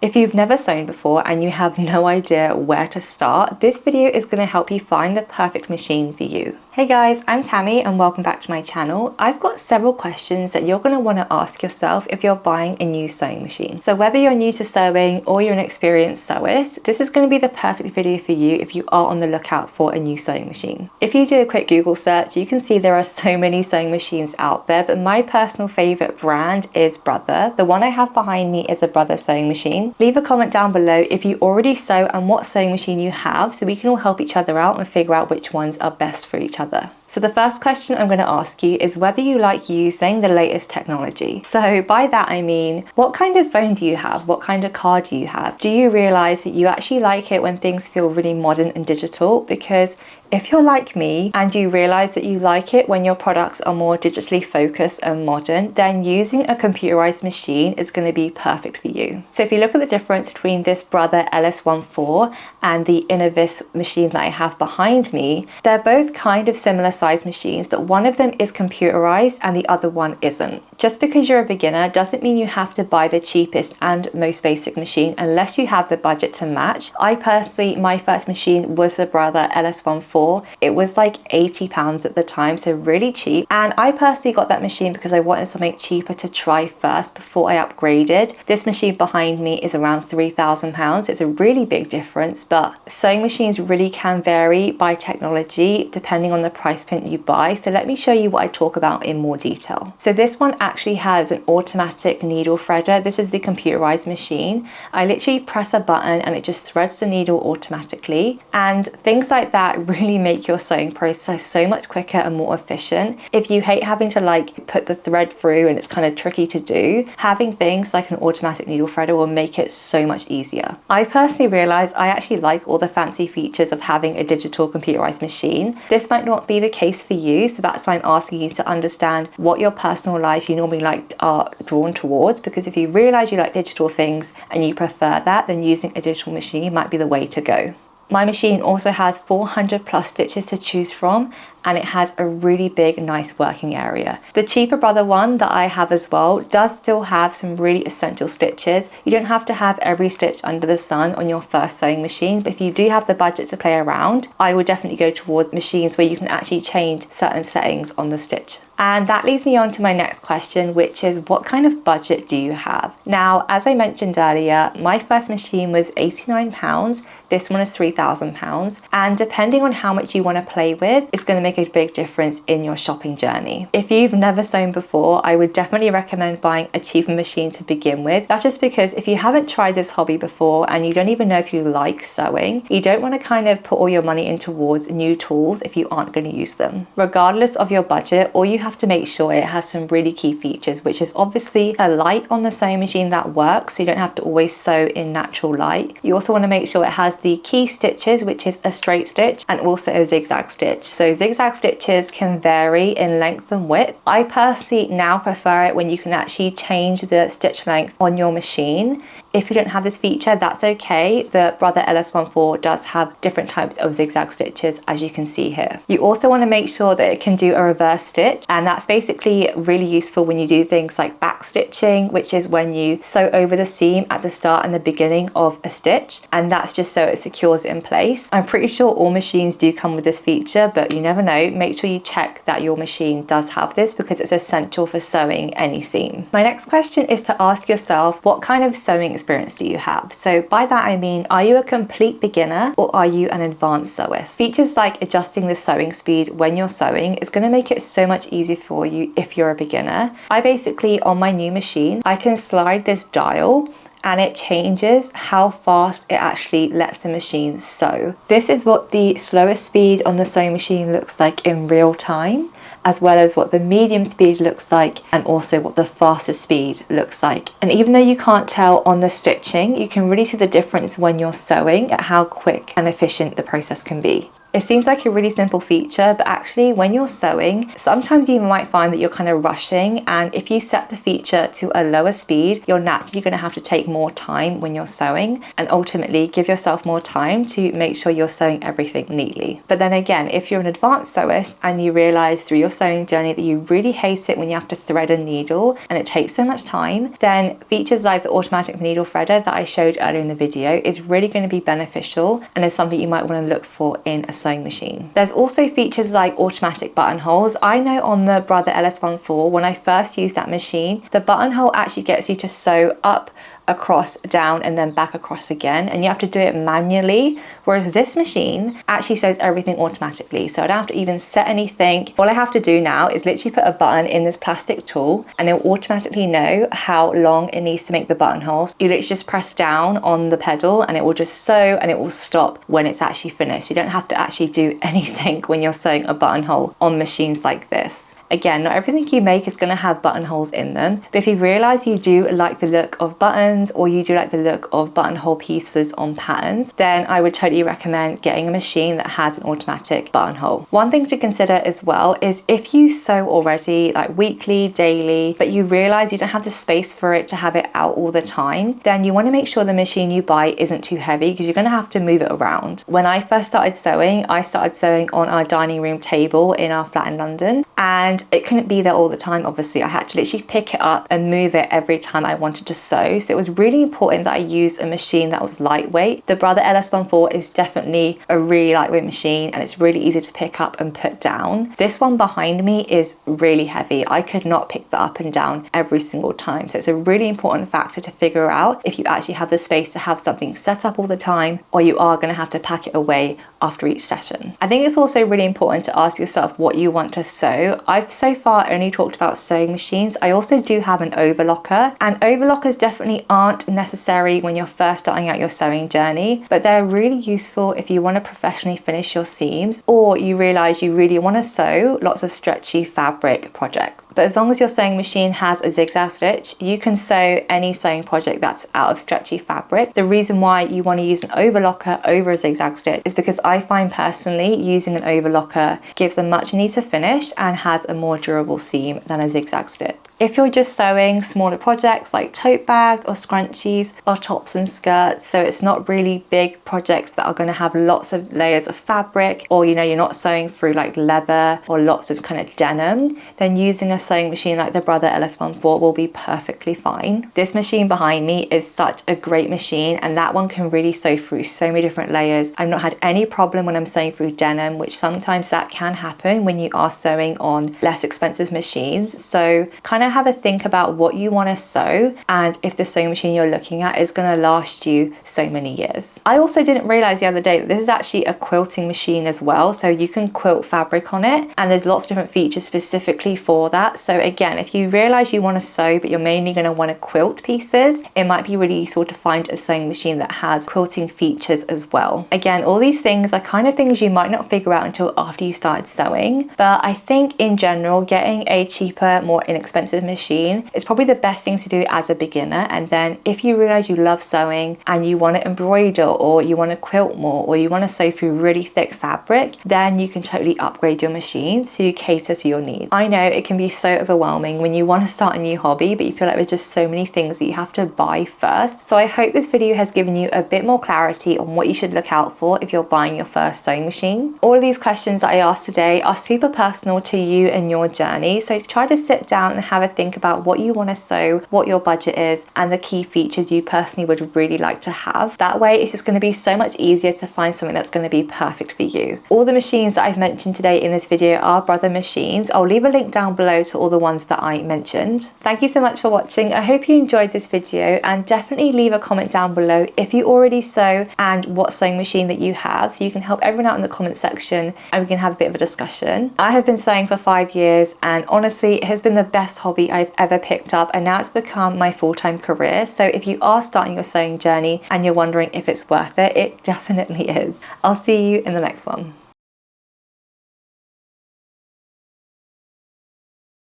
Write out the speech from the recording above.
If you've never sewn before and you have no idea where to start, this video is going to help you find the perfect machine for you. Hey guys, I'm Tammy and welcome back to my channel. I've got several questions that you're going to want to ask yourself if you're buying a new sewing machine. So whether you're new to sewing or you're an experienced sewist, this is going to be the perfect video for you if you are on the lookout for a new sewing machine. If you do a quick Google search, you can see there are so many sewing machines out there, but my personal favorite brand is Brother. The one I have behind me is a Brother sewing machine. Leave a comment down below if you already sew and what sewing machine you have, so we can all help each other out and figure out which ones are best for each other. So the first question I'm going to ask you is whether you like using the latest technology. So by that I mean, what kind of phone do you have? What kind of car do you have? Do you realize that you actually like it when things feel really modern and digital? Because if you're like me and you realize that you like it when your products are more digitally focused and modern, then using a computerized machine is going to be perfect for you. So if you look at the difference between this Brother LS14 and the Innovis machine that I have behind me, they're both kind of similar size machines, but one of them is computerized and the other one isn't. Just because you're a beginner doesn't mean you have to buy the cheapest and most basic machine unless you have the budget to match. I personally, my first machine was the Brother LS14. It was like £80 at the time, so really cheap. And I personally got that machine because I wanted something cheaper to try first before I upgraded. This machine behind me is around £3,000. It's a really big difference, but sewing machines really can vary by technology depending on the price point you buy. So let me show you what I talk about in more detail. So this one actually has an automatic needle threader. This is the computerized machine. I literally press a button and it just threads the needle automatically. And things like that really make your sewing process so much quicker and more efficient. If you hate having to like put the thread through and it's kind of tricky to do, having things like an automatic needle threader will make it so much easier. I personally realized I actually like all the fancy features of having a digital computerized machine. This might not be the case for you, so that's why I'm asking you to understand what your personal life you normally like are drawn towards, because if you realize you like digital things and you prefer that, then using a digital machine might be the way to go. My machine also has 400 plus stitches to choose from, and it has a really big, nice working area. The cheaper Brother one that I have as well does still have some really essential stitches. You don't have to have every stitch under the sun on your first sewing machine, but if you do have the budget to play around, I would definitely go towards machines where you can actually change certain settings on the stitch. And that leads me on to my next question, which is what kind of budget do you have? Now, as I mentioned earlier, my first machine was £89. This one is £3,000, and depending on how much you want to play with, it's going to make a big difference in your shopping journey. If you've never sewn before, I would definitely recommend buying a cheaper machine to begin with. That's just because if you haven't tried this hobby before and you don't even know if you like sewing, you don't want to kind of put all your money in towards new tools if you aren't going to use them. Regardless of your budget, all you have to make sure it has some really key features, which is obviously a light on the sewing machine that works, so you don't have to always sew in natural light. You also want to make sure it has the key stitches, which is a straight stitch and also a zigzag stitch. So zigzag stitches can vary in length and width. I personally now prefer it when you can actually change the stitch length on your machine. If you don't have this feature, that's okay. The Brother LS14 does have different types of zigzag stitches, as you can see here. You also want to make sure that it can do a reverse stitch, and that's basically really useful when you do things like back stitching, which is when you sew over the seam at the start and the beginning of a stitch, and that's just so it secures it in place. I'm pretty sure all machines do come with this feature, but you never know. Make sure you check that your machine does have this because it's essential for sewing any seam. My next question is to ask yourself, what kind of sewing experience do you have? So by that I mean, are you a complete beginner or are you an advanced sewist? Features like adjusting the sewing speed when you're sewing is going to make it so much easier for you if you're a beginner. I basically, on my new machine, I can slide this dial and it changes how fast it actually lets the machine sew. This is what the slowest speed on the sewing machine looks like in real time, as well as what the medium speed looks like and also what the fastest speed looks like. And even though you can't tell on the stitching, you can really see the difference when you're sewing at how quick and efficient the process can be. It seems like a really simple feature, but actually when you're sewing, sometimes you might find that you're kind of rushing, and if you set the feature to a lower speed, you're naturally going to have to take more time when you're sewing and ultimately give yourself more time to make sure you're sewing everything neatly. But then again, if you're an advanced sewist and you realize through your sewing journey that you really hate it when you have to thread a needle and it takes so much time, then features like the automatic needle threader that I showed earlier in the video is really going to be beneficial and is something you might want to look for in a sewing machine. There's also features like automatic buttonholes. I know on the Brother LS14, when I first used that machine, the buttonhole actually gets you to sew up, across, down, and then back across again, and you have to do it manually, whereas this machine actually sews everything automatically, so I don't have to even set anything. All I have to do now is literally put a button in this plastic tool and it will automatically know how long it needs to make the buttonholes. You literally just press down on the pedal and it will just sew, and it will stop when it's actually finished. You don't have to actually do anything when you're sewing a buttonhole on machines like this. Again, not everything you make is going to have buttonholes in them, but if you realize you do like the look of buttons, or you do like the look of buttonhole pieces on patterns, then I would totally recommend getting a machine that has an automatic buttonhole. One thing to consider as well is if you sew already like weekly, daily, but you realize you don't have the space for it to have it out all the time, then you want to make sure the machine you buy isn't too heavy, because you're going to have to move it around. When I first started sewing, I started sewing on our dining room table in our flat in London, and it couldn't be there all the time. Obviously, I had to literally pick it up and move it every time I wanted to sew, so it was really important that I use a machine that was lightweight. The Brother LS14 is definitely a really lightweight machine, and it's really easy to pick up and put down. This one behind me is really heavy. I could not pick that up and down every single time, so it's a really important factor to figure out if you actually have the space to have something set up all the time, or you are going to have to pack it away after each session. I think it's also really important to ask yourself what you want to sew. I've so far only talked about sewing machines. I also do have an overlocker, and overlockers definitely aren't necessary when you're first starting out your sewing journey, but they're really useful if you want to professionally finish your seams, or you realize you really want to sew lots of stretchy fabric projects. But as long as your sewing machine has a zigzag stitch, you can sew any sewing project that's out of stretchy fabric. The reason why you want to use an overlocker over a zigzag stitch is because I find personally using an overlocker gives a much neater finish and has a more durable seam than a zigzag stitch. If you're just sewing smaller projects like tote bags or scrunchies or tops and skirts, so it's not really big projects that are going to have lots of layers of fabric, or you're not sewing through like leather or lots of kind of denim, then using a sewing machine like the Brother LS14 will be perfectly fine. This machine behind me is such a great machine, and that one can really sew through so many different layers. I've not had any problem when I'm sewing through denim, which sometimes that can happen when you are sewing on less expensive machines. So kind of have a think about what you want to sew and if the sewing machine you're looking at is going to last you so many years. I also didn't realize the other day that this is actually a quilting machine as well, so you can quilt fabric on it, and there's lots of different features specifically for that. So again, if you realize you want to sew but you're mainly going to want to quilt pieces, it might be really useful to find a sewing machine that has quilting features as well. Again, all these things are kind of things you might not figure out until after you started sewing, but I think in general getting a cheaper, more inexpensive machine is probably the best thing to do as a beginner. And then if you realize you love sewing and you want to embroider, or you want to quilt more, or you want to sew through really thick fabric, then you can totally upgrade your machine to cater to your needs. I know it can be so overwhelming when you want to start a new hobby, but you feel like there's just so many things that you have to buy first. So I hope this video has given you a bit more clarity on what you should look out for if you're buying your first sewing machine. All of these questions that I asked today are super personal to you and your journey, so try to sit down and have a think about what you want to sew, what your budget is, and the key features you personally would really like to have. That way it's just going to be so much easier to find something that's going to be perfect for you. All the machines that I've mentioned today in this video are Brother machines. I'll leave a link down below to all the ones that I mentioned. Thank you so much for watching. I hope you enjoyed this video, and definitely leave a comment down below if you already sew and what sewing machine that you have, so you can help everyone out in the comment section and we can have a bit of a discussion. I have been sewing for 5 years, and honestly it has been the best hobby I've ever picked up, and now it's become my full-time career. So if you are starting your sewing journey and you're wondering if it's worth it, it definitely is. I'll see you in the next one.